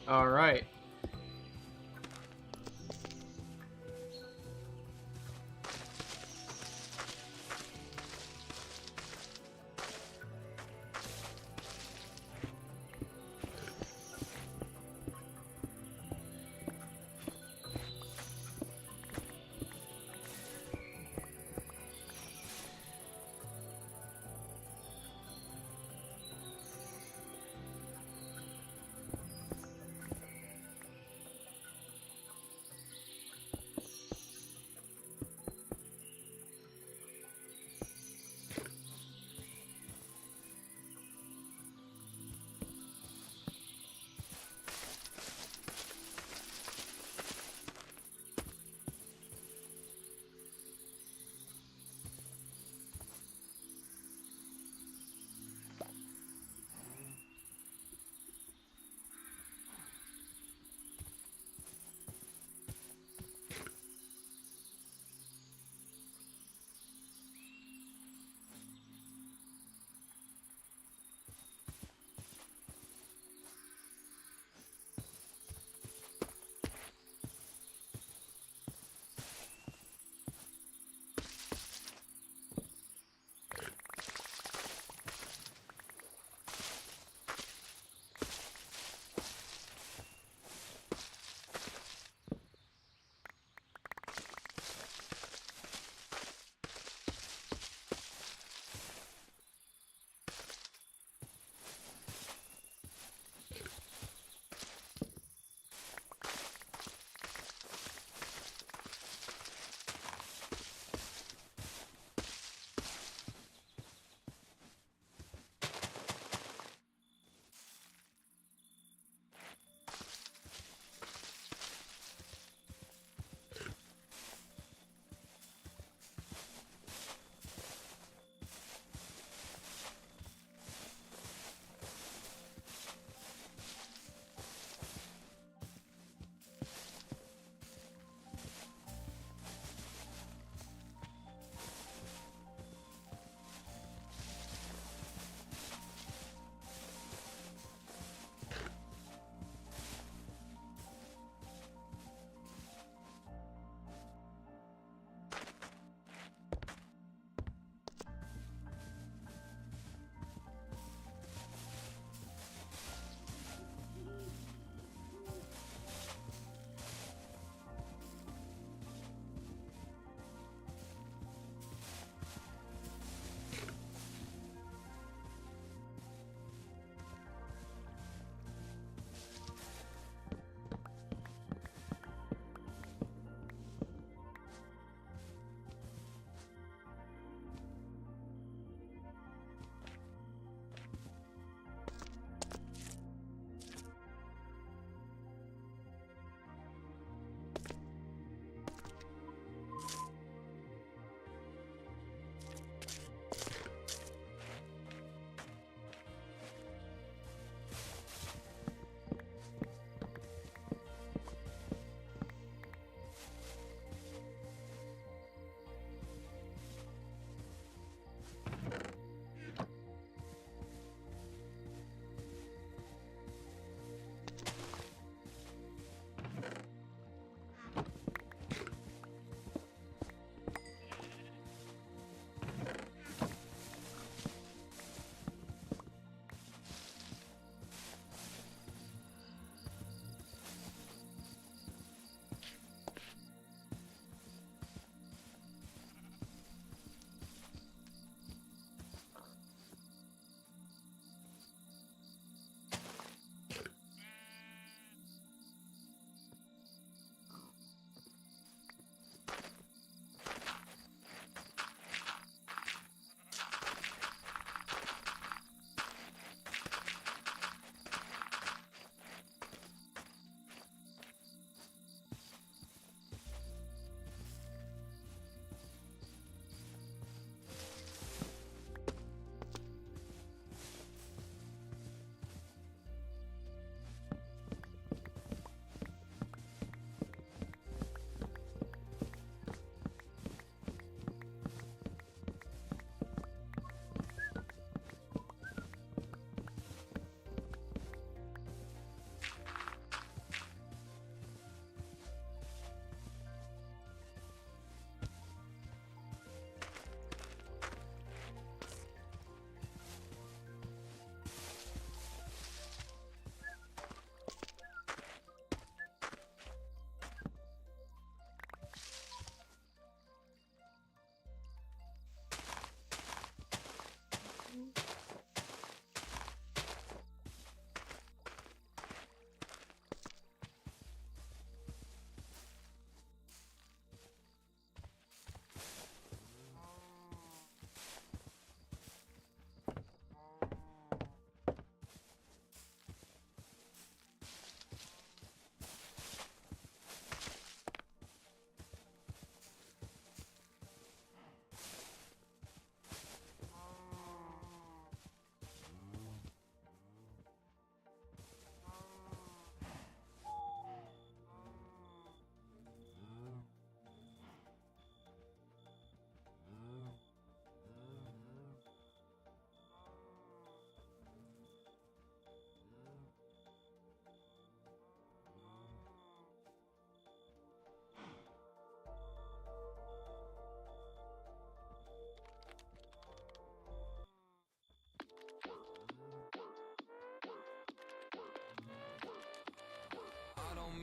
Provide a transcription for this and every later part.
All right.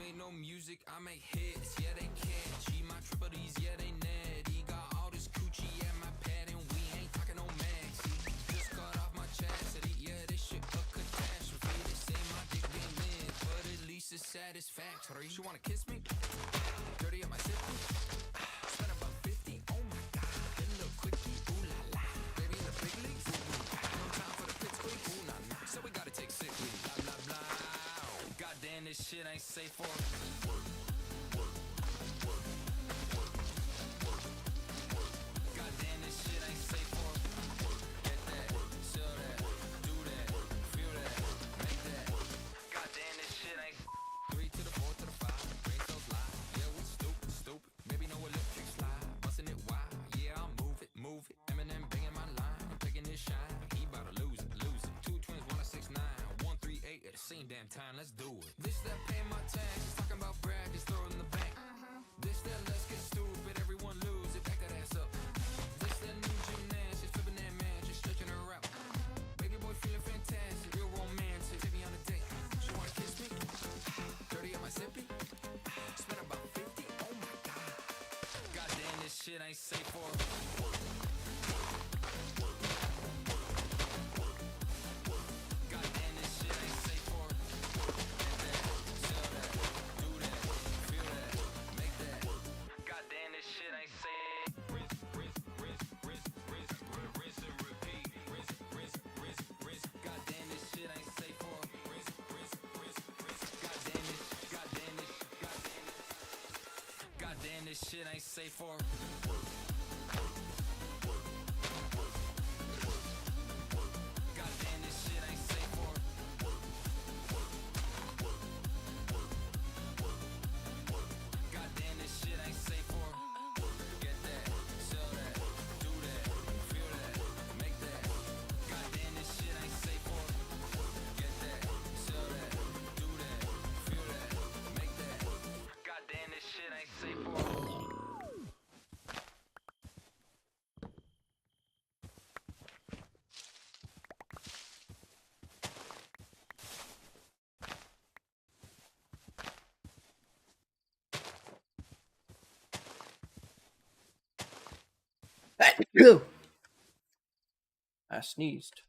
make no music, I make hits, yeah they catchy. My triple D's, yeah they natty. Got all this coochie at my pad and we ain't talking no maxi. Just cut off my chastity, yeah this shit a catastrophe. They say my dick been lit, but at least it's satisfactory. She wanna kiss me? Dirty up my sippy. Spend about 50, oh my god. Hit a little quickie, ooh la la. Baby in the big leagues, no time for the pits, ooh nah nah. So we gotta take sick leave, blah blah blah. Goddamn, this shit ain't safe for work. Goddamn, this shit ain't safe for work. Get that, sell that, do that, feel that, make that. Goddamn, this shit ain't 3 to the 4 to the 5, brain cells live. Yeah, we stupid, stupid. Baby, know electric slide, busting it wild. Yeah, I'll move it, move it. Eminem banging my line, I'm taking this shine. He bout to lose it, lose it. 2 twins, 1 6 9, 1 3 8 at the same damn time. Let's do it. This that pay my taxes, talking about brag, just throw it in the bank. This that let's get stupid, everyone lose it, back that ass up. This that new gymnastics, flipping that man, just stretching her out. Baby boy feeling fantastic, real romantic. Take me on a date. She wanna kiss me? Dirty on my sippy. Spent about 50. Oh my god. Goddamn, this shit ain't safe for work. Goddamn, this shit ain't safe for work. Get that, sell that, do that, feel that, make that. Goddamn, this shit ain't safe. Rinse and repeat. Goddamn, this shit ain't safe for Goddamn, this shit ain't safe for Goddamn, this shit ain't safe for Goddamn, this shit ain't safe for Get that, sell that, do that, feel that, make that. Goddamn, this shit ain't safe for Get that, sell that, do that, feel that, make that. Goddamn, this shit ain't safe for I sneezed.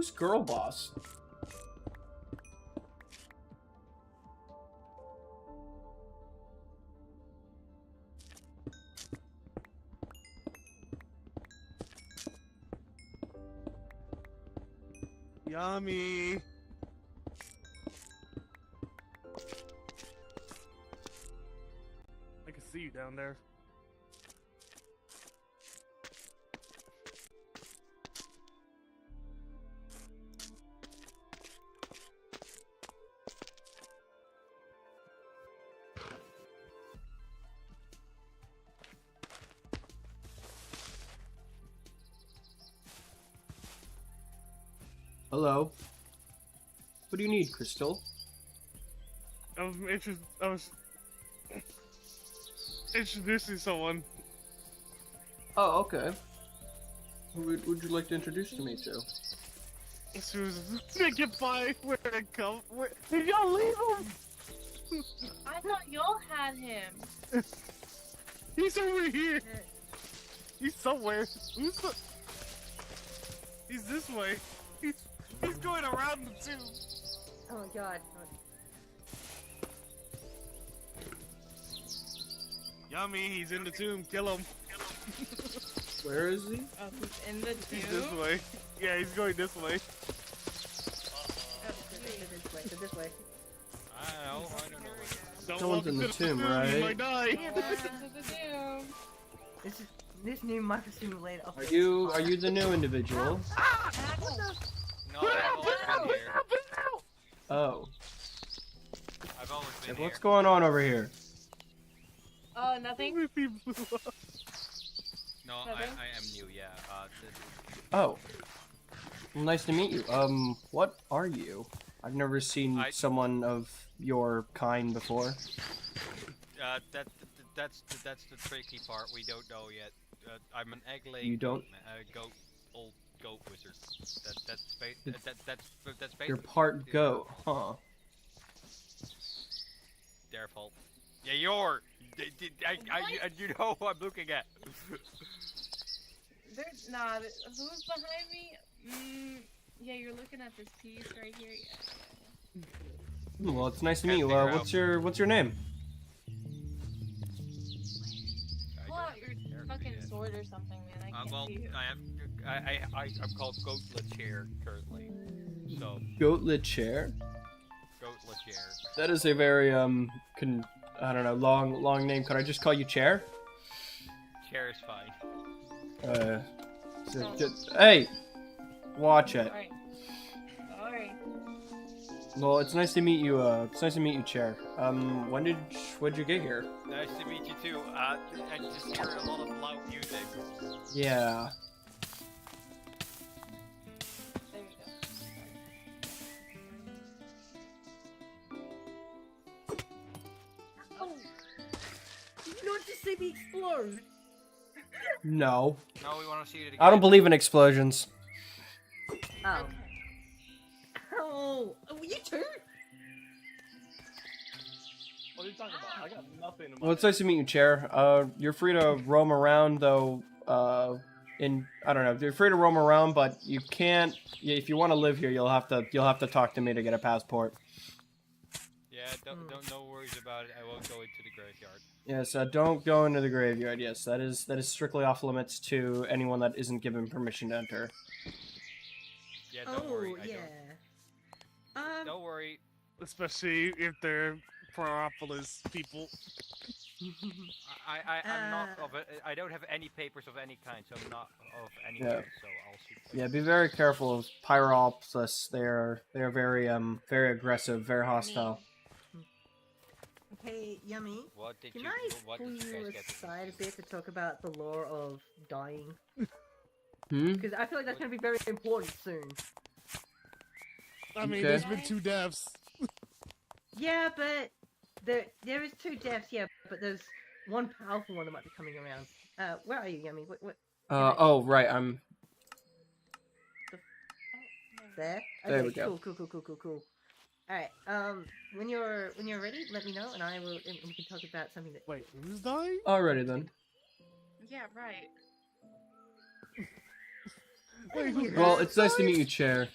Who's girl boss? Yummy. I can see you down there. Hello. What do you need, Crystal? I was introducing someone. Oh, okay. Who would you like to introduce to me to? She was thinking by where it come. Where did y'all leave him? I thought y'all had him. He's over here. He's somewhere. He's this way. He's going around the tomb. Oh my god. Yummy, he's in the tomb. Kill him. Where is he? Oh, he's in the He's this tomb? way. Yeah, he's going this way. This way. I don't know. Don't Someone's walk in the into tomb, You right? might die. Welcome to the tomb. This new micro simulator. Are you the new individual? No, I've always been here. Oh. I've always been Like, here. what's going on over here? Oh, nothing? Everything blew up. No, I am new, yeah. Oh. Well, nice to meet you. What are you? I've never seen someone of your kind before. That's the tricky part. We don't know yet. I'm an egg-laying You don't? old goat wizard. That's You're basically part goat, huh? their fault. Yeah, you know who I'm looking at. There's not. Who's behind me? Yeah, you're looking at this piece right here. Yeah. Well, it's nice to meet you. Can't What's figure your name? Pull out your fucking sword or something, man. I can't Well, see you. I'm called Goatlet Chair currently. So Goatlet Chair. Goatlet Chair. That is a very I don't know, long name. Could I just call you Chair? Chair is fine. Hey, watch it. Alright. Alright. Well, it's nice to meet you. It's nice to meet you, Chair. When'd you get here? Nice to meet you too. I just hear a lot of loud music. Yeah. There we go. Oh! Did you not just see me explode? No. No, we want to see it again. I don't believe in explosions. Oh. Okay. Oh! You too? What are you talking about? I got nothing in my Well, it's nice to meet you, Chair. You're free to roam around, though. I don't know. You're free to roam around, but you can't. If you want to live here, you'll have to talk to me to get a passport. Yeah, no worries about it. I won't go into the graveyard. Yes, don't go into the graveyard. Yes, that is strictly off limits to anyone that isn't given permission to enter. Yeah, don't worry. Oh, yeah. Don't worry. Especially if they're Propolis people. I'm not of it. I don't have any papers of any kind, so I'm not of any Yeah. kind. So I'll shoot. Yeah, be very careful of Pyropsis. They are very aggressive, very hostile. Hey, Yummy. What did Can you? I What pull did you you guys get? aside a bit to talk about the lore of dying? Hmm. Because I feel like that's going to be very important soon. I mean, Okay. there's been 2 deaths. Yeah, but there is 2 deaths, yeah, but there's one powerful one that might be coming around. Where are you, Yummy? What? Oh, right. I'm. There? There Okay, we go. Cool. Alright, when you're ready, let me know, and we can talk about something that... Wait, who's dying? Alrighty then. Yeah, right. Wait, who? Well, it's nice to meet you, Chair.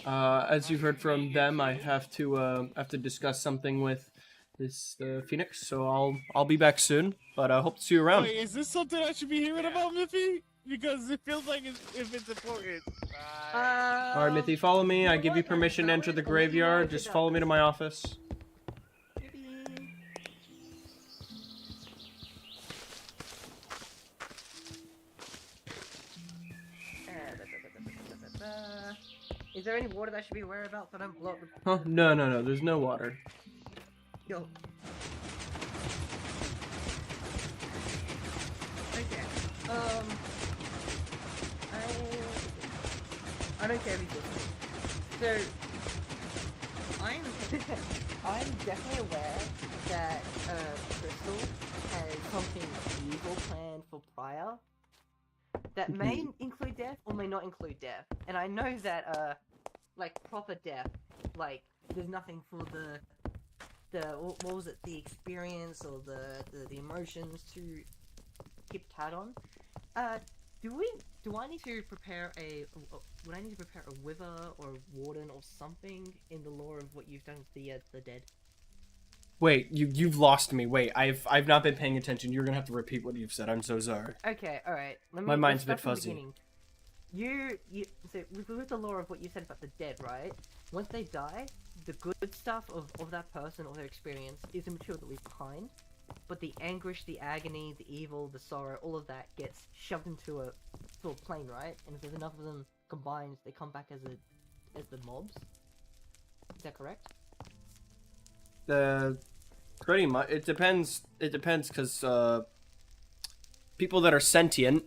As you've heard from them, I have to discuss something with this Phoenix, so I'll be back soon. But I hope to see you around. Wait, is this something I should be hearing about, Miffy? Because it feels like if it's important. Bye. All right, Mithy, follow me. I know give you what? permission to enter the I'll let you know graveyard. if it Just follow me to does. my office. Maybe. Is there any water that I should be aware about so I don't blow up the... Huh? No. There's no water. Yo. Okay. I don't care if he's listening. So, I'm definitely aware that Crystal has something evil planned for Prior that may include death or may not include death. And I know that like proper death, like there's nothing for the what was it, the experience or the emotions to keep tab on. Do I need to prepare would I need to prepare a wither or a warden or something in the lore of what you've done with the dead? Wait, you've lost me. Wait, I've not been paying attention. You're gonna have to repeat what you've said. I'm so sorry. Okay, all right. My mind's a bit let's start from the fuzzy. beginning. So with the lore of what you said about the dead, right? Once they die, the good stuff of that person or their experience is the material that leaves behind, but the anguish, the agony, the evil, the sorrow, all of that gets shoved into a plane, right? And if there's enough of them combined, they come back as the mobs. Is that correct? Pretty much. It depends. It depends because people that are sentient,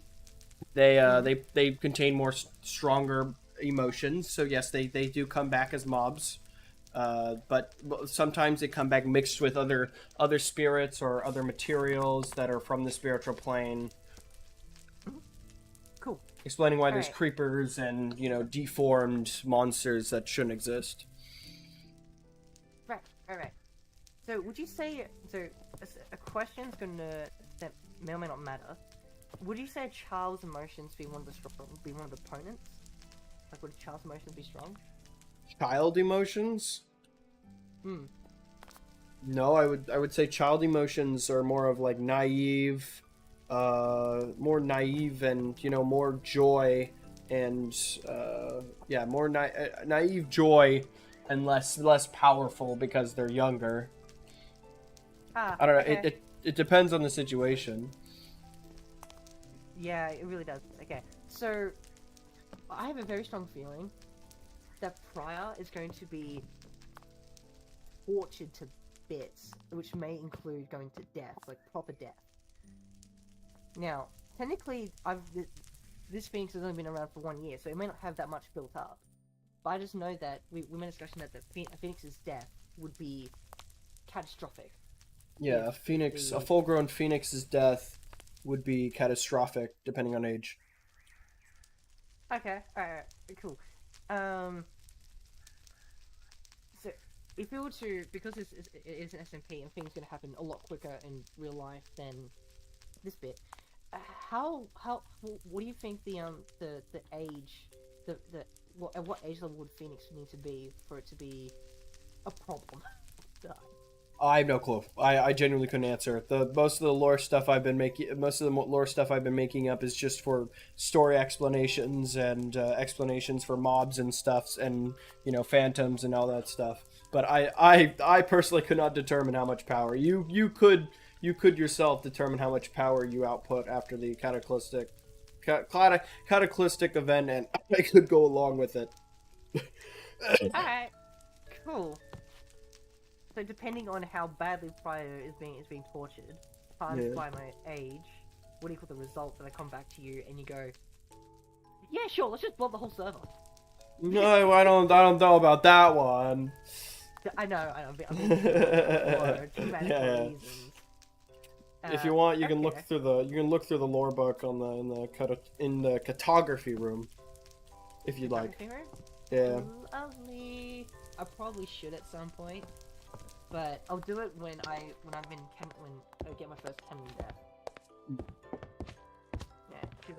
they contain more stronger emotions. So yes, they do come back as mobs. But sometimes they come back mixed with other spirits or other materials that are from the spiritual plane. Cool. Explaining why there's Alright. creepers and deformed monsters that shouldn't exist. Right. All right. So would you say a question's that may or may not matter? Would you say a child's emotions be one of the opponents? Like, would a child's emotions be strong? Child emotions? Hmm. No, I would say child emotions are more of like naive, more naive and more joy and more naive joy and less powerful because they're younger. Ah, I don't know. okay. It depends on the situation. Yeah, it really does. Okay, so I have a very strong feeling that Prior is going to be tortured to bits, which may include going to death, like proper death. Now, technically, this Phoenix has only been around for 1 year, so it may not have that much built up. But I just know that we made a discussion that a Phoenix's death would be catastrophic. Yeah, a full-grown Phoenix's death would be catastrophic, depending on age. Okay, alright, cool. So, if we were to, because it is an SMP and things are going to happen a lot quicker in real life than this bit, what do you think the age, at what age level would Phoenix need to be for it to be a problem? I have no clue. I genuinely couldn't answer. Most of the lore stuff I've been making up is just for story explanations and explanations for mobs and stuffs and phantoms and all that stuff. But I personally could not determine how much power you could yourself determine how much power you output after the cataclysmic event, and I could go along with it. Alright, cool. So depending on how badly Prior is being tortured, times by my age, would equal the result that I come back to you and you go, yeah, sure, let's just blow up the whole server. No, I don't know about that one. I know, I'm being for dramatic Yeah. reasons. If you want, you can okay. look through the lore book in the cartography room, if you'd like. Photography room? Yeah. Lovely. I probably should at some point, but I'll do it when I get my first canon death. Yeah, because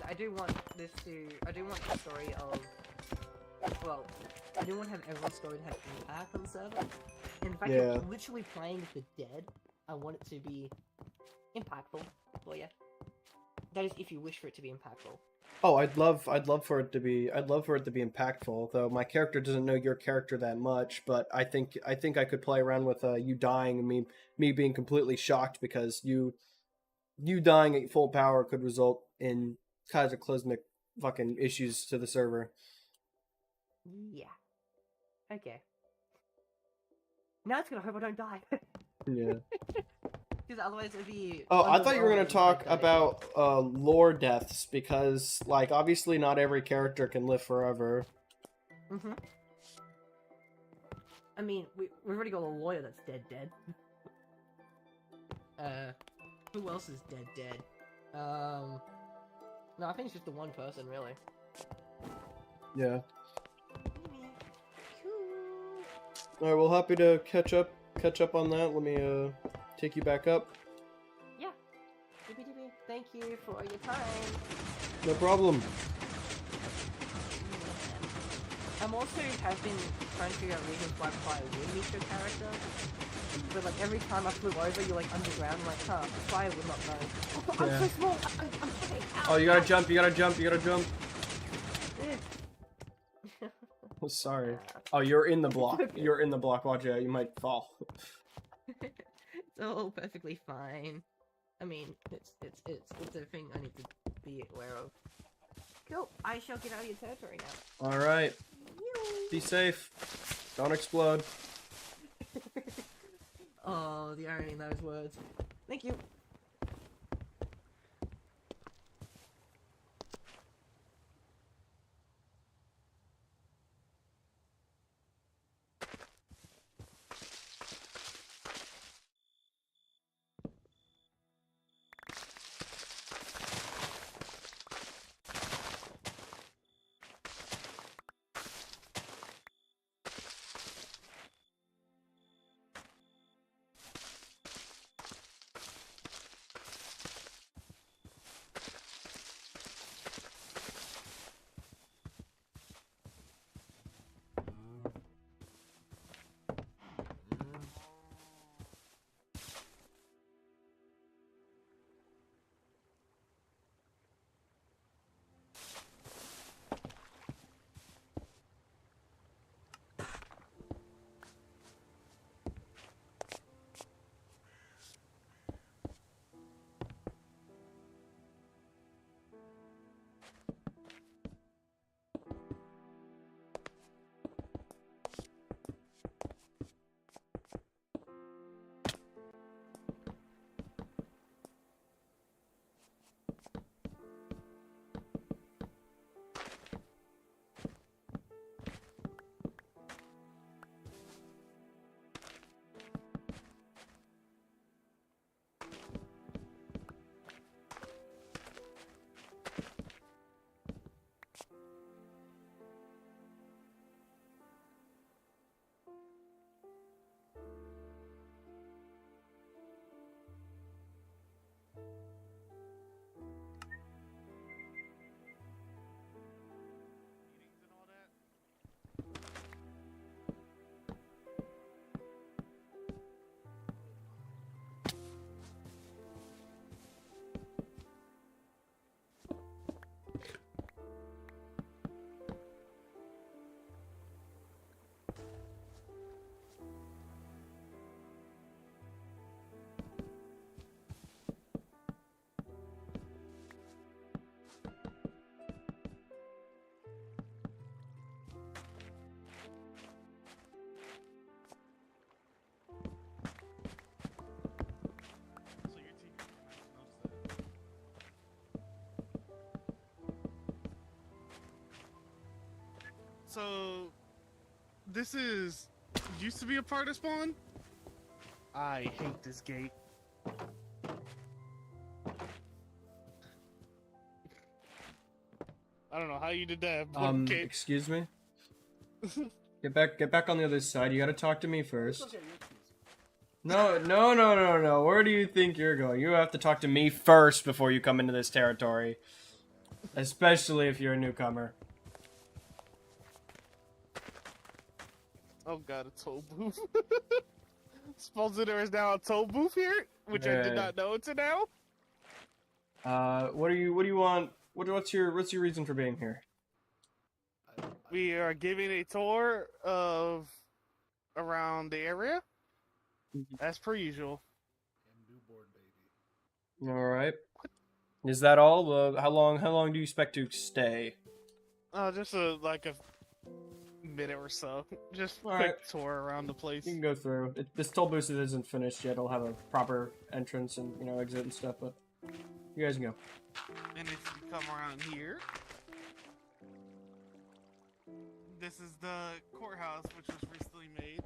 I do want the story of well, I didn't want to have everyone's story to have impact on the server. And in fact, Yeah. you're literally playing with the dead. I want it to be impactful for you. That is, if you wish for it to be impactful. Oh, I'd love for it to be impactful. Though my character doesn't know your character that much, but I think I could play around with you dying and me being completely shocked because you dying at full power could result in cataclysmic fucking issues to the server. Yeah. Okay. Now it's gonna hope I don't die. Yeah. Because otherwise it'd be. Oh, I thought you were gonna underwhelming if I talk died about lore deaths because, like, obviously not every character can live forever. again. I mean, we've already got a lawyer that's dead. Who else is dead? No, I think it's just the one person, really. Yeah. All right. Well, happy to catch up on that. Let me take you back up. Yeah. Thank you for your time. No problem. I'm also have been trying to figure out reasons why Fire would meet your character. But like every time I flew over, you're like underground. I'm like, huh, Fire would not know. Oh, I'm Yeah. so small. I'm fucking out. Oh, you gotta jump. You gotta jump. Eh. Oh, sorry. Oh, you're in the block. You're in the block. Watch out. You might fall. It's all perfectly fine. I mean, it's a thing I need to be aware of. Cool. I shall get out of your territory now. All right. Be safe. Don't explode. Oh, the irony in those words. Thank you. So, this used to be a part of spawn? I hate this gate. I don't know how you did that, but okay. Excuse me? Get back on the other side. You gotta talk to me first. No. Where do you think you're going? You have to talk to me first before you come into this territory. Especially if you're a newcomer. Oh god, a toll booth. Supposedly there is now a toll booth here, which I Yeah. did not know until now. What do you want? What's your reason for being here? We are giving a tour of around the area, as per usual. All right. Is that all? How long do you expect to stay? Just like a minute or so. Just quick Alright. tour around the place. You can go through. This toll booth isn't finished yet. It'll have a proper entrance and exit and stuff, but you guys can go. And if you come around here, this is the courthouse, which was recently made.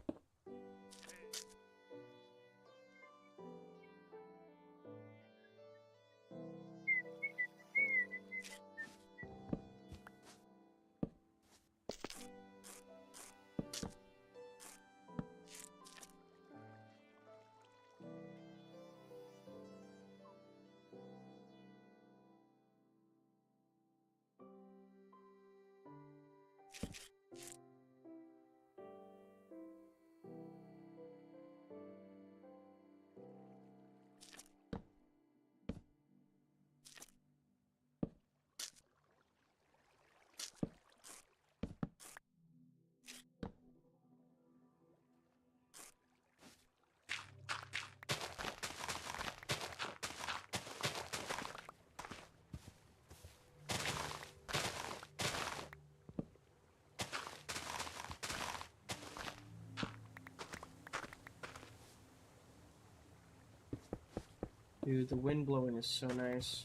Dude, the wind blowing is so nice.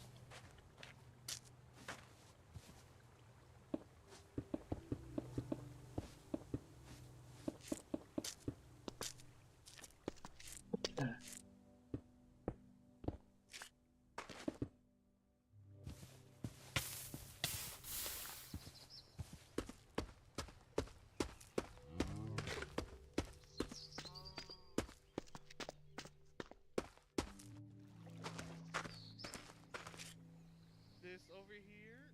This over here.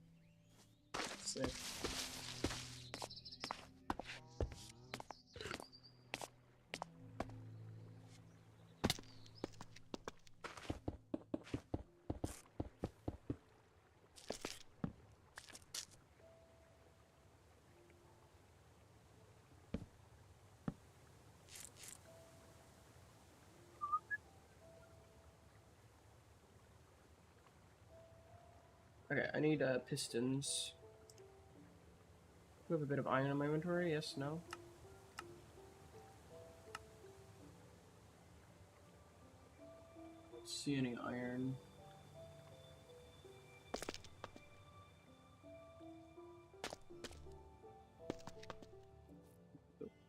Sick. Okay, I need pistons. Do I have a bit of iron in my inventory? Yes, no? Don't see any iron.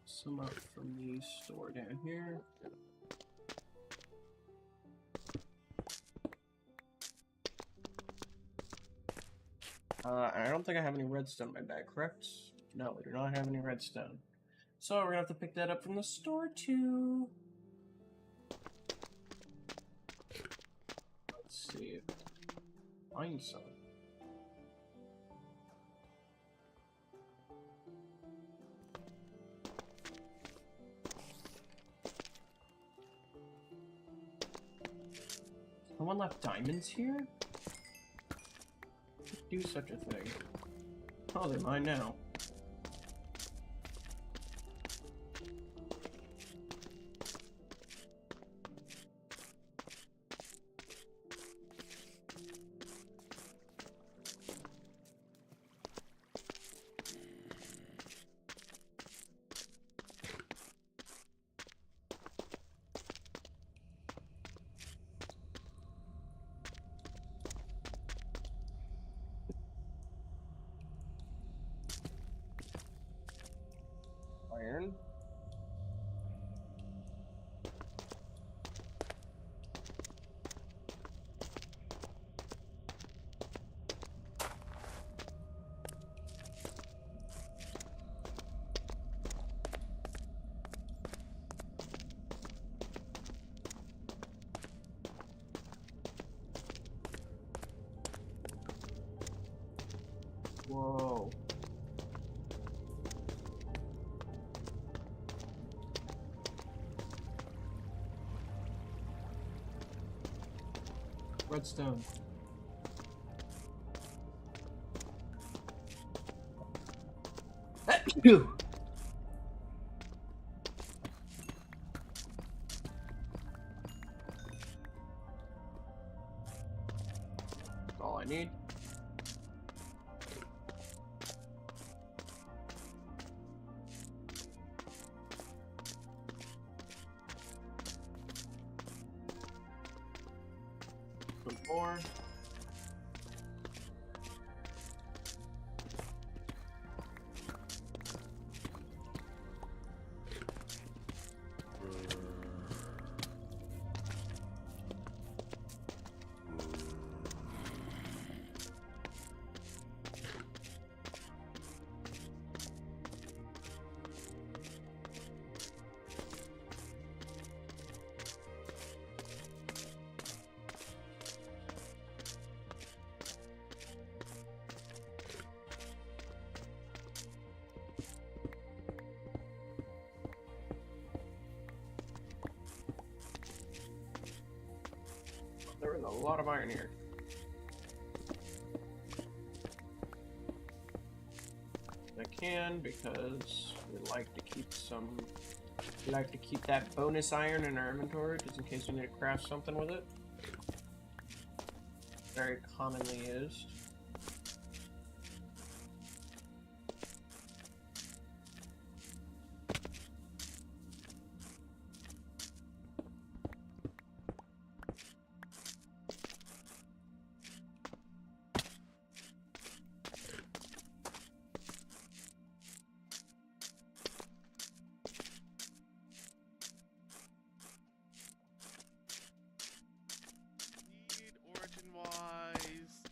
Some up from the store down here. I don't think I have any redstone in my bag, correct? No, we do not have any redstone. So we're gonna have to pick that up from the store too. Let's see. Find some. Someone left diamonds here? Do such a thing. Oh, they're mine now. Iron. Whoa. Redstone. Phew. That's all I need. Some more. There is a lot of iron here. I can because we like to keep some. We like to keep that bonus iron in our inventory just in case we need to craft something with it. Very commonly used. Need origin-wise,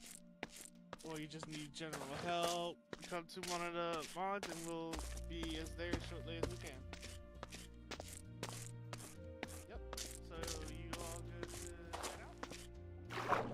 or you just need general help, come to one of the mods and we'll be as there as shortly as we can. Yep, so you all good to head out?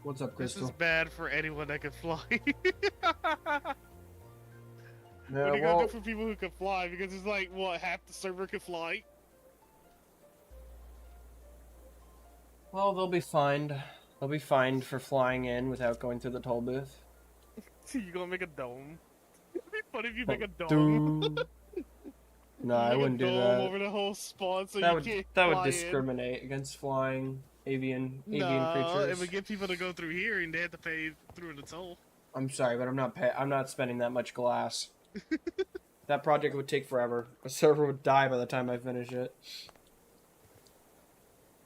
What's up, This Crystal? is bad for anyone that can fly. Yeah, What are you gonna well, do for people who can fly? Because it's like, what, half the server can fly? well, they'll be fined. They'll be fined for flying in without going through the toll booth. So you gonna make a dome? It'd be funny if you make a dome. No, You I make wouldn't a do dome that. over the whole spawn so That you would can't that would fly in. discriminate against flying avian No, creatures. it would get people to go through here and they have to pay through the toll. I'm sorry, but I'm not spending that much glass. That project would take forever. A server would die by the time I finish it.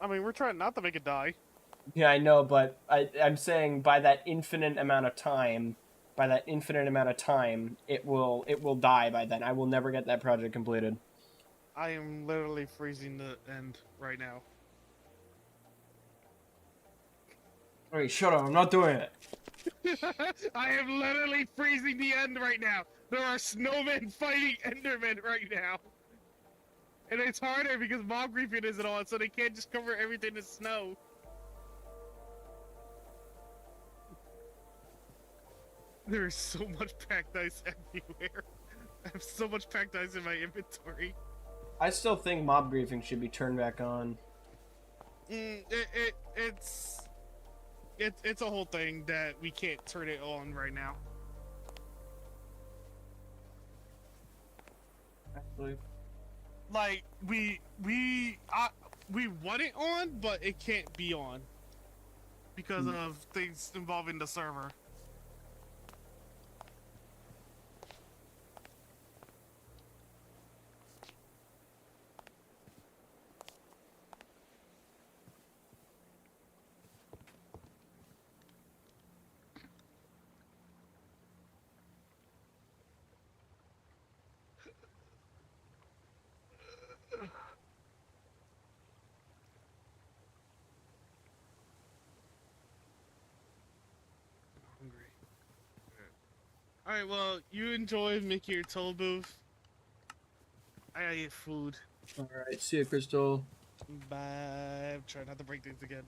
I mean, we're trying not to make it die. Yeah, I know, but I'm saying by that infinite amount of time, it will die by then. I will never get that project completed. I am literally freezing the end right now. Alright, shut up, I'm not doing it. I am literally freezing the end right now. There are snowmen fighting endermen right now. And it's harder because mob griefing isn't on, so they can't just cover everything in snow. There is so much packed ice everywhere. I have so much packed ice in my inventory. I still think mob griefing should be turned back on. It's a whole thing that we can't turn it on right now. Actually, Like we want it on, but it can't be on because of things involving the server. Alright, well, you enjoy making your toll booth. I gotta get food. All right, see you, Crystal. Bye. I'm trying not to break things again.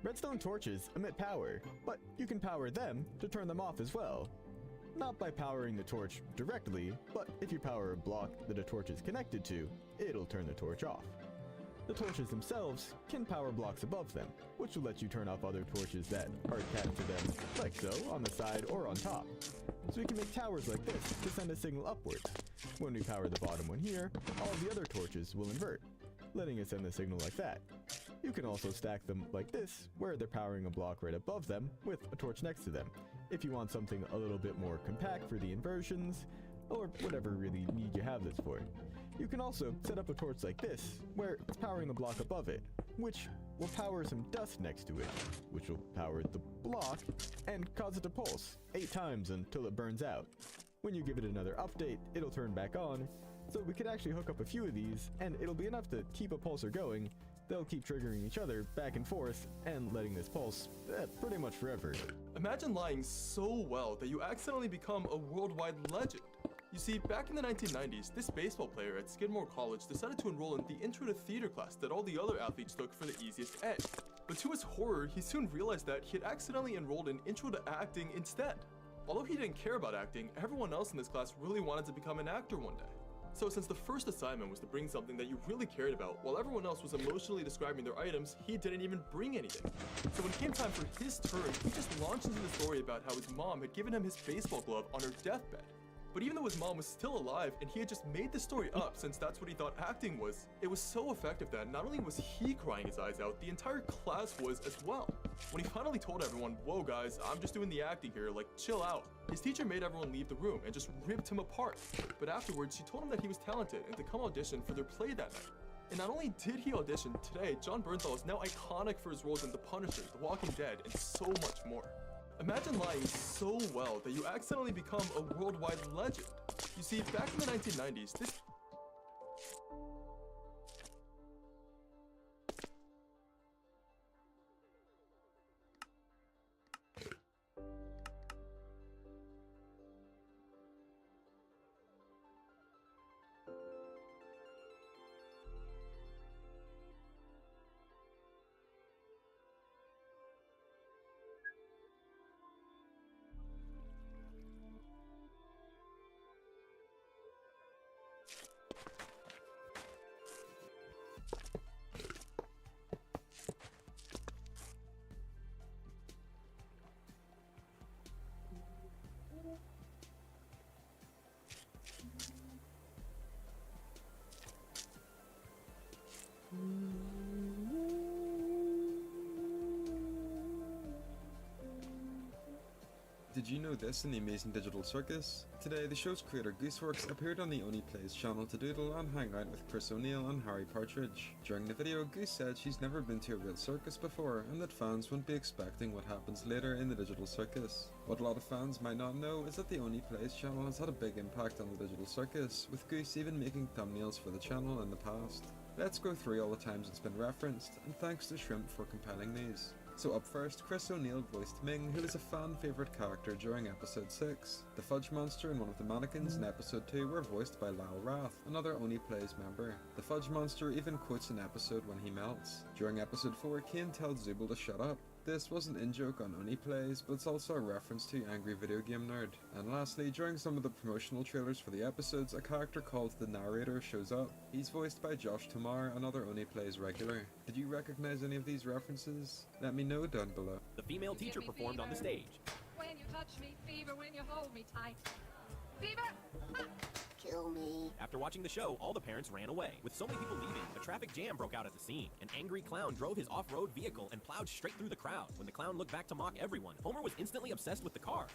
Redstone torches emit power, but you can power them to turn them off as well. Not by powering the torch directly, but if you power a block that a torch is connected to, it'll turn the torch off. The torches themselves can power blocks above them, which will let you turn off other torches that are attached to them, like so, on the side or on top. So we can make towers like this to send a signal upwards. When we power the bottom one here, all of the other torches will invert, letting us send the signal like that. You can also stack them like this, where they're powering a block right above them with a torch next to them, if you want something a little bit more compact for the inversions, or whatever really need you have this for. You can also set up a torch like this, where it's powering the block above it, which will power some dust next to it, which will power the block and cause it to pulse 8 times until it burns out. When you give it another update, it'll turn back on, so we could actually hook up a few of these, and it'll be enough to keep a pulsar going. They'll keep triggering each other back and forth and letting this pulse pretty much forever. Imagine lying so well that you accidentally become a worldwide legend. You see, back in the 1990s, this baseball player at Skidmore College decided to enroll in the Intro to Theater class that all the other athletes took for the easiest A. But to his horror, he soon realized that he had accidentally enrolled in Intro to Acting instead. Although he didn't care about acting, everyone else in this class really wanted to become an actor one day. So since the first assignment was to bring something that you really cared about, while everyone else was emotionally describing their items, he didn't even bring anything. So when it came time for his turn, he just launched into the story about how his mom had given him his baseball glove on her deathbed. But even though his mom was still alive and he had just made the story up since that's what he thought acting was, it was so effective that not only was he crying his eyes out, the entire class was as well. When he finally told everyone, "Whoa guys, I'm just doing the acting here, like chill out," his teacher made everyone leave the room and just ripped him apart. But afterwards, she told him that he was talented and to come audition for their play that night. And not only did he audition, today, John Bernthal is now iconic for his roles in The Punisher, The Walking Dead, and so much more. Imagine lying so well that you accidentally become a worldwide legend. You see, back in the 1990s, this... Did you know this in the Amazing Digital Circus? Today, the show's creator Gooseworks appeared on the Only Plays channel to doodle and hang out with Chris O'Neill and Harry Partridge. During the video, Goose said she's never been to a real circus before and that fans wouldn't be expecting what happens later in the digital circus. What a lot of fans might not know is that the Only Plays channel has had a big impact on the digital circus, with Goose even making thumbnails for the channel in the past. Let's go through all the times it's been referenced, and thanks to Shrimp for compiling these. So up first, Chris O'Neill voiced Ming, who is a fan favourite character during episode 6. The Fudge Monster and one of the mannequins in episode 2 were voiced by Lyle Rath, another Only Plays member. The Fudge Monster even quotes an episode when he melts. During episode 4, Kane tells Zooble to shut up. This was an in-joke on Only Plays, but it's also a reference to Angry Video Game Nerd. And lastly, during some of the promotional trailers for the episodes, a character called the Narrator shows up. He's voiced by Josh Tomar, another Only Plays regular. Did you recognize any of these references? Let me know down below. The female teacher performed on the stage. When you touch me, fever, when you hold me tight. Fever! Ha! Kill me. After watching the show, all the parents ran away. With so many people leaving, a traffic jam broke out at the scene. An angry clown drove his off-road vehicle and plowed straight through the crowd. When the clown looked back to mock everyone, Homer was instantly obsessed with the car.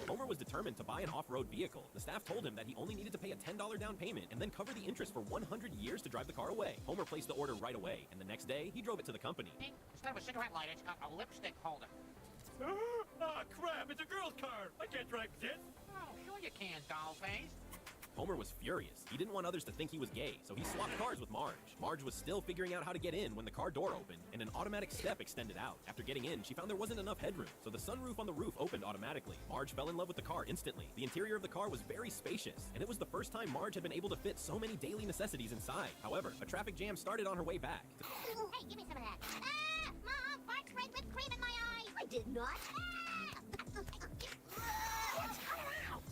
Homer was determined to buy an off-road vehicle. The staff told him that he only needed to pay a $10 down payment and then cover the interest for 100 years to drive the car away. Homer placed the order right away, and the next day, he drove it to the company. Instead of a cigarette lighter, it's got a lipstick holder. Ah, crap, it's a girl's car. I can't drive this. Oh, sure you can, doll face. Homer was furious. He didn't want others to think he was gay, so he swapped cars with Marge. Marge was still figuring out how to get in when the car door opened and an automatic step extended out. After getting in, she found there wasn't enough headroom, so the sunroof on the roof opened automatically. Marge fell in love with the car instantly. The interior of the car was very spacious, and it was the first time Marge had been able to fit so many daily necessities inside. However, a traffic jam started on her way back. Hey, give me some of that. Ah! Mom, Bart sprayed whipped cream in my eye. I did not. What's coming out?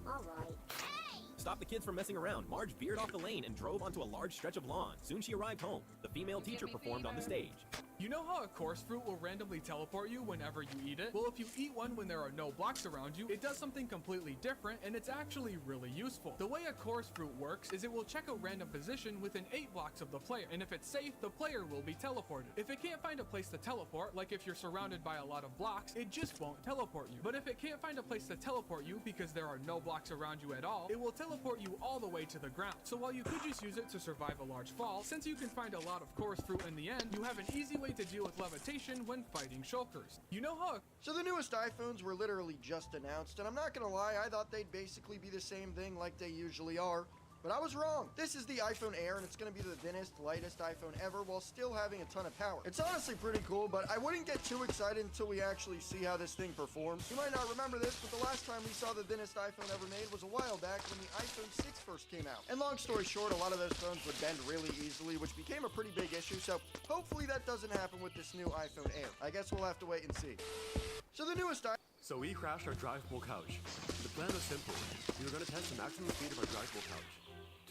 All right. Hey! To stop the kids from messing around, Marge veered off the lane and drove onto a large stretch of lawn. Soon she arrived home. The female teacher performed on the stage. You know how a coarse fruit will randomly teleport you whenever you eat it? Well, if you eat one when there are no blocks around you, it does something completely different, and it's actually really useful. The way a coarse fruit works is it will check a random position within 8 blocks of the player, and if it's safe, the player will be teleported. If it can't find a place to teleport, like if you're surrounded by a lot of blocks, it just won't teleport you. But if it can't find a place to teleport you because there are no blocks around you at all, it will teleport you all the way to the ground. So while you could just use it to survive a large fall, since you can find a lot of coarse fruit in the end, you have an easy way to deal with levitation when fighting shulkers. You know how... So the newest iPhones were literally just announced, and I'm not gonna lie, I thought they'd basically be the same thing like they usually are. But I was wrong. This is the iPhone Air, and it's gonna be the thinnest, lightest iPhone ever while still having a ton of power. It's honestly pretty cool, but I wouldn't get too excited until we actually see how this thing performs. You might not remember this, but the last time we saw the thinnest iPhone ever made was a while back when the iPhone 6 first came out. And long story short, a lot of those phones would bend really easily, which became a pretty big issue, so hopefully that doesn't happen with this new iPhone Air. I guess we'll have to wait and see. So the newest So we crashed our drivable couch. The plan was simple. We were going to test the maximum speed of our drivable couch.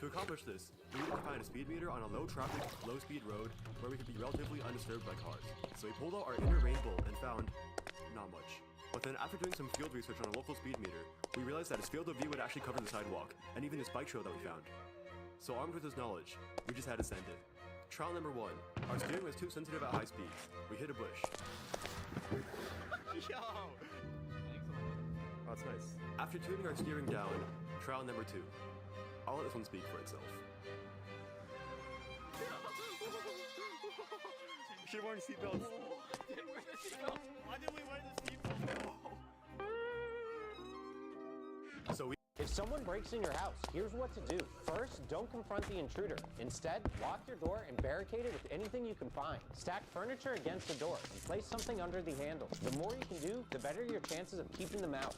To accomplish this, we needed to find a speed meter on a low-traffic, low-speed road where we could be relatively undisturbed by cars. So we pulled out our inner rain bolt and found not much. But then after doing some field research on a local speed meter, we realized that its field of view would actually cover the sidewalk, and even this bike trail that we found. So armed with this knowledge, we just had to send it. Trial number 1. Our steering was too sensitive at high speeds. We hit a bush. Yo! Oh, that's nice. After tuning our steering down, trial number 2. I'll let this one speak for itself. We should have worn seatbelts. Why did we wear the seatbelts? If someone breaks in your house, here's what to do. First, don't confront the intruder. Instead, lock your door and barricade it with anything you can find. Stack furniture against the door and place something under the handle. The more you can do, the better your chances of keeping them out.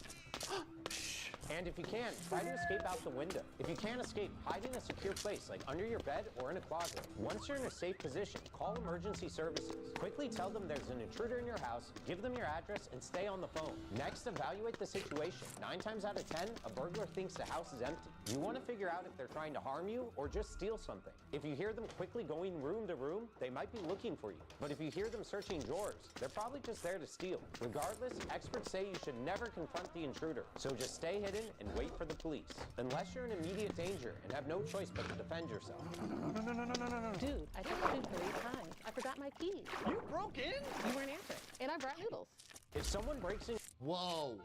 And if you can, try to escape out the window. If you can't escape, hide in a secure place, like under your bed or in a closet. Once you're in a safe position, call emergency services. Quickly tell them there's an intruder in your house, give them your address, and stay on the phone. Next, evaluate the situation. 9 times out of 10, a burglar thinks the house is empty. You want to figure out if they're trying to harm you or just steal something. If you hear them quickly going room to room, they might be looking for you. But if you hear them searching drawers, they're probably just there to steal. Regardless, experts say you should never confront the intruder. So just stay hidden and wait for the police. Unless you're in immediate danger and have no choice but to defend yourself. No. Dude, I texted you 3 times. I forgot my keys. You broke in? You weren't answering. And I brought noodles. If someone breaks in... Whoa.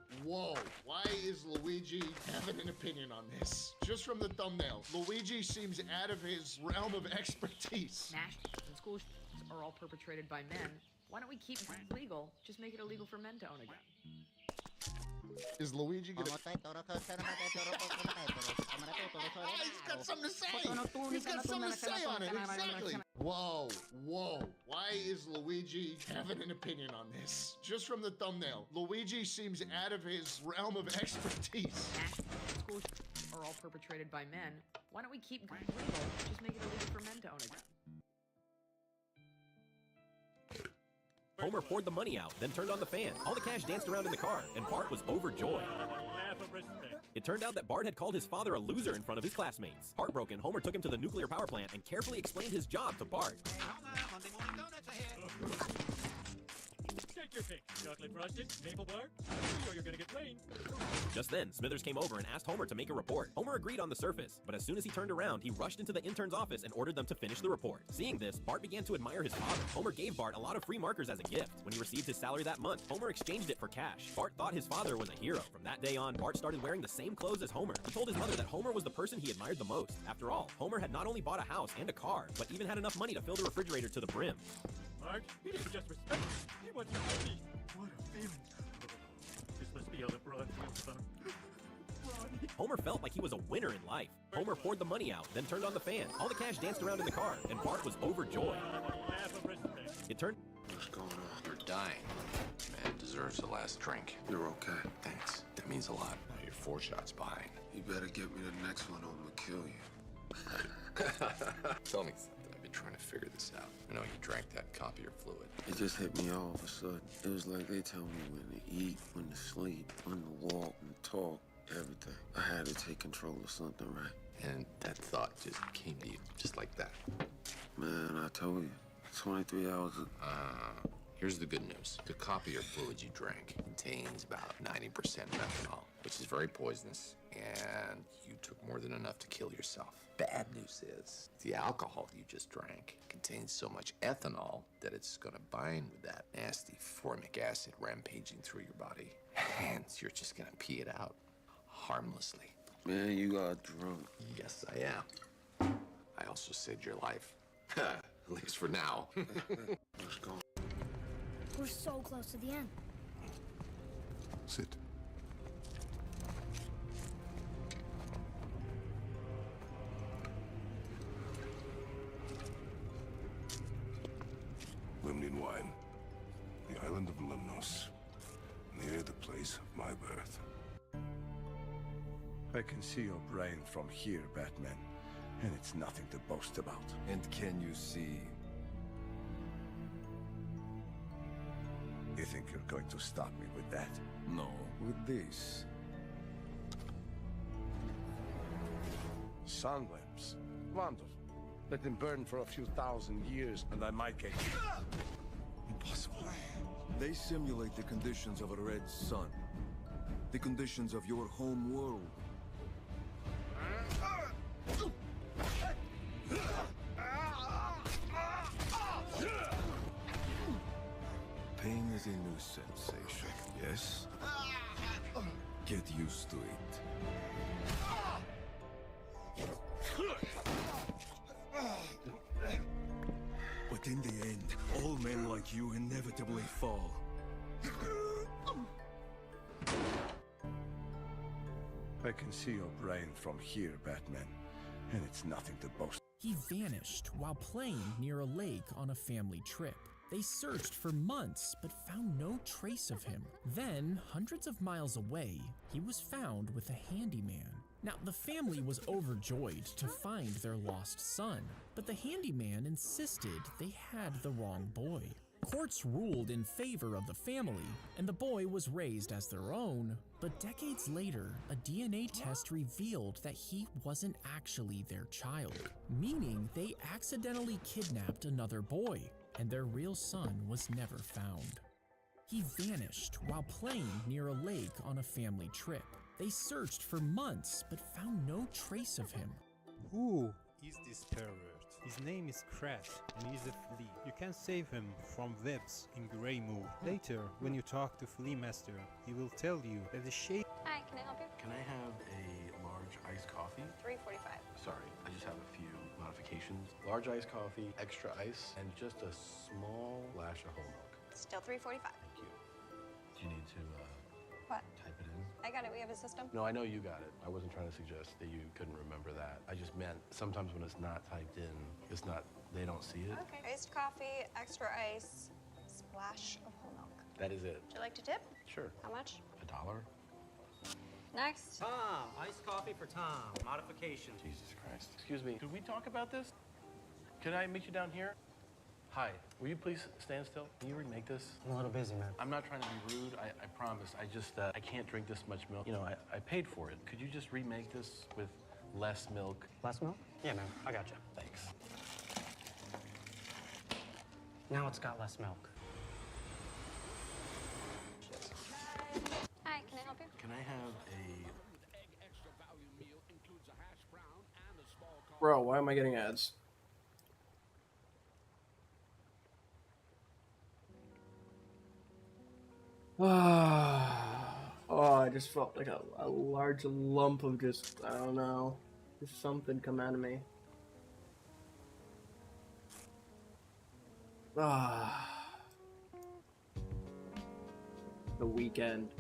Why is Luigi having an opinion on this? Just from the thumbnail, Luigi seems out of his realm of expertise. Nash and school are all perpetrated by men. Why don't we keep it legal? Just make it illegal for men to own a gun. Is Luigi gonna... He's got something to say! He's got something to say on it, exactly! Whoa. Why is Luigi having an opinion on this? Just from the thumbnail, Luigi seems out of his realm of expertise. Schools are all perpetrated by men. Why don't we keep it legal? Just make it illegal for men to own a gun. Homer poured the money out, then turned on the fan. All the cash danced around in the car, and Bart was overjoyed. It turned out that Bart had called his father a loser in front of his classmates. Heartbroken, Homer took him to the nuclear power plant and carefully explained his job to Bart. Take your pick. Chocolate frosted, maple bar. Or you're gonna get plain. Just then, Smithers came over and asked Homer to make a report. Homer agreed on the surface, but as soon as he turned around, he rushed into the intern's office and ordered them to finish the report. Seeing this, Bart began to admire his father. Homer gave Bart a lot of free markers as a gift. When he received his salary that month, Homer exchanged it for cash. Bart thought his father was a hero. From that day on, Bart started wearing the same clothes as Homer. He told his mother that Homer was the person he admired the most. After all, Homer had not only bought a house and a car, but even had enough money to fill the refrigerator to the brim. Marge, he didn't just respect me. He wants to me. What a feeling. This must be all the broad. Homer felt like he was a winner in life. Homer poured the money out, then turned on the fan. All the cash danced around in the car, and Bart was overjoyed. It turned. What's going on? You're dying. Man deserves the last drink. You're okay. Thanks. That means a lot. Now you're 4 shots behind. You better get me the next one, or I'm gonna kill you. Tell me something. I've been trying to figure this out. I know you drank that copier fluid. It just hit me all of a sudden. It was like they tell me when to eat, when to sleep, when to walk, and talk, everything. I had to take control of something, right? And that thought just came to you, just like that. Man, I told you. 23 hours of... Here's the good news. The copier fluid you drank contains about 90% methanol, which is very poisonous, and you took more than enough to kill yourself. Bad news is, the alcohol you just drank contains so much ethanol that it's gonna bind with that nasty formic acid rampaging through your body. And you're just gonna pee it out, harmlessly. Man, you got drunk. Yes, I am. I also saved your life. At least for now. Let's go. We're so close to the end. Sit. Limnian wine. The island of Limnos. Near the place of my birth. I can see your brain from here, Batman. And it's nothing to boast about. And can you see? You think you're going to stop me with that? No, with this. Sun lamps. Wonderful. Let them burn for a few thousand years, and I might get... Impossible. They simulate the conditions of a red sun. The conditions of your home world. Pain is a new sensation, yes? Get used to it. But in the end, all men like you inevitably fall. I can see your brain from here, Batman. And it's nothing to boast. He vanished while playing near a lake on a family trip. They searched for months, but found no trace of him. Then, hundreds of miles away, he was found with a handyman. Now, the family was overjoyed to find their lost son, but the handyman insisted they had the wrong boy. Courts ruled in favor of the family, and the boy was raised as their own, but decades later, a DNA test revealed that he wasn't actually their child, meaning they accidentally kidnapped another boy, and their real son was never found. He vanished while playing near a lake on a family trip. They searched for months, but found no trace of him. Who is this pervert? His name is Crash, and he's a flea. You can save him from webs in Grey Moor. Later, when you talk to Flea Master, he will tell you that the shape... Hi, can I help you? Can I have a large iced coffee? $3.45. Sorry, I just have a few modifications. Large iced coffee, extra ice, and just a small lash of whole milk. Still $3.45. Thank you. Do you need to, What? type it in? I got it. We have a system. No, I know you got it. I wasn't trying to suggest that you couldn't remember that. I just meant sometimes when it's not typed in, it's not, they don't see it. Okay. Iced coffee, extra ice, splash of whole milk. That is it. Would you like to tip? Sure. How much? $1? Next. Tom, iced coffee for Tom. Modification. Jesus Christ. Excuse me, did we talk about this? Could I meet you down here? Hi, will you please stand still? Can you remake this? I'm a little busy, man. I'm not trying to be rude, I promise. I just, I can't drink this much milk. You know, I paid for it. Could you just remake this with less milk? Less milk? Yeah, man. I got you. Thanks. Now it's got less milk. Hi, can I help you? Can I have a... Bro, why am I getting ads? Oh, I just felt like a large lump of just, I don't know, just something come out of me. The weekend.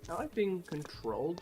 I like being controlled.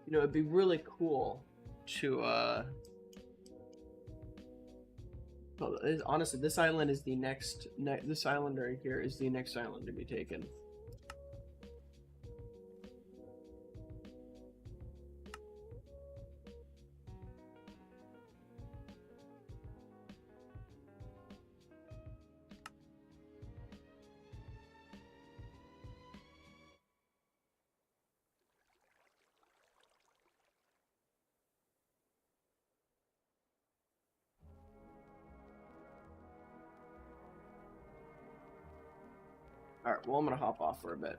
You know, it'd be really cool to, well, honestly, this island is the next, this island right here is the next island to be taken. Alright, well, I'm gonna hop off for a bit.